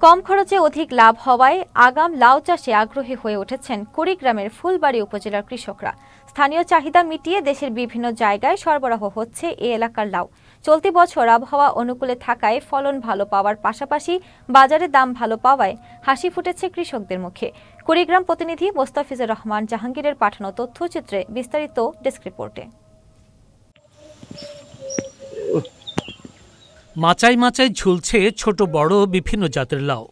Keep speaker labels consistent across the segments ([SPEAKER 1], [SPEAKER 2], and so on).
[SPEAKER 1] কম খরচে অধিক লাভ হওয়ায় আগাম লাউ চাষে আগ্রহী হয়ে উঠেছেন কুড়িগ্রামের ফুলবাড়ী উপজেলার কৃষকরা। স্থানীয় চাহিদা মিটিয়ে দেশের বিভিন্ন জায়গায় সরবরাহ হচ্ছে এ এলাকার লাউ। চলতি বছর আবহাওয়া অনুকূলে থাকায় ফলন ভালো পাওয়ার পাশাপাশি বাজারে দাম ভালো পাওয়ায় হাসি ফুটেছে কৃষকদের মুখে। কুড়িগ্রাম প্রতিনিধি মোস্তাফিজুর রহমান জাহাঙ্গীরের পাঠানো তথ্যচিত্রে বিস্তারিত ডেস্ক রিপোর্টে।
[SPEAKER 2] মাচায় মাচায় ঝুলছে ছোট বড় বিভিন্ন জাতের লাউ,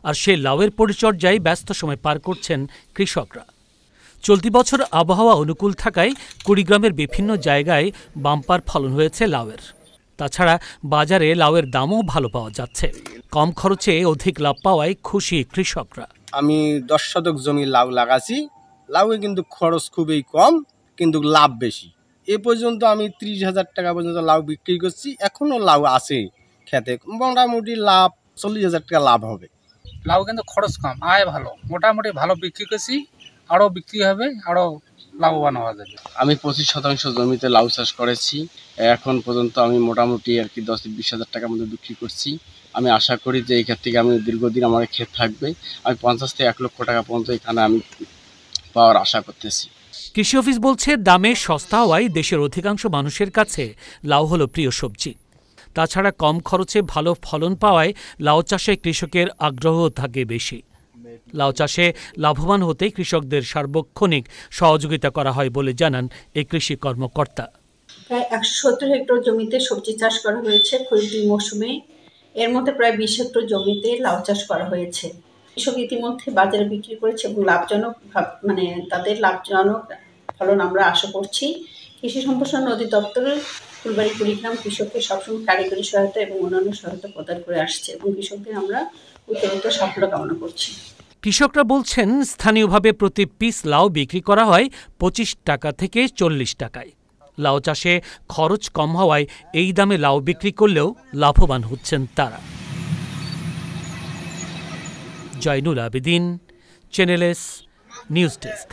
[SPEAKER 2] আর সেই লাউয়ের পরিচর্যায় ব্যস্ত সময় পার করছেন কৃষকরা। চলতি বছর আবহাওয়া অনুকূল থাকায় কুড়িগ্রামের বিভিন্ন জায়গায় বাম্পার ফলন হয়েছে লাউয়ের। তাছাড়া বাজারে লাউয়ের দামও ভালো পাওয়া যাচ্ছে। কম খরচে অধিক লাভ পাওয়ায় খুশি কৃষকরা।
[SPEAKER 3] আমি 10 শতক জমি লাউ লাগাছি। লাউয়ে কিন্তু খরচ খুবই কম, কিন্তু লাভ বেশি। এ পর্যন্ত আমি 30,000 টাকা পর্যন্ত লাউ বিক্রি করছি। এখনো লাউ আছে খেতে, মোটামুটি লাভ 40,000 টাকা লাভ হবে।
[SPEAKER 4] লাউ কিন্তু খরচ কম, আয় ভালো, মোটামুটি ভালো বিক্রি করছি। আরও বিক্রি হবে, আরও লাভবান হওয়া যাবে।
[SPEAKER 3] আমি 25% জমিতে লাউ চাষ করেছি। এখন পর্যন্ত আমি মোটামুটি আর কি 10-20,000 টাকার মধ্যে বিক্রি করছি। আমি আশা করি যে এই ক্ষেত থেকে আমি দীর্ঘদিন আমার ক্ষেত থাকবে। আমি 50 থেকে 1 লক্ষ টাকা পর্যন্ত এখানে আমি পাওয়ার আশা করতেছি।
[SPEAKER 2] কৃষি অফিস বলছে দামে সস্তা হওয়ায় দেশের অধিকাংশ মানুষের কাছে লাউ হলো প্রিয় সবজি। তাছাড়া কম খরচে ভালো ফলন পাওয়ায় লাউ চাষে কৃষকের আগ্রহ থাকে বেশি। লাউ চাষে লাভবান হতে কৃষকদের সার্বক্ষণিক সহযোগিতা করা হয় বলে জানান এই কৃষি কর্মকর্তা।
[SPEAKER 5] প্রায় 170 হেক্টর জমিতে সবজি চাষ করা হয়েছে খরিফ মৌসুমে। এর মধ্যে প্রায় 20 হেক্টর জমিতে লাউ চাষ করা হয়েছে। কৃষক ইতিমধ্যে বাজারে বিক্রি করেছে এবং তাদের লাভজনক ফলন আমরা আশা করছি। কৃষি সম্প্রসারণ অধিদপ্তরের ফুলবাড়ী কুড়িগ্রাম কৃষককে সবসময় কারিগরি সহায়তা এবং অন্যান্য সহায়তা প্রদান করে আসছে এবং কৃষকদের আমরা উত্তরোত্তর সাফল্য কামনা করছি।
[SPEAKER 2] কৃষকরা বলছেন স্থানীয়ভাবে প্রতি পিস লাউ বিক্রি করা হয় 25 টাকা থেকে 40 টাকায়। লাউ চাষে খরচ কম হওয়ায় এই দামে লাউ বিক্রি করলেও লাভবান হচ্ছেন তারা। Joynul Abedin, channel S news desk.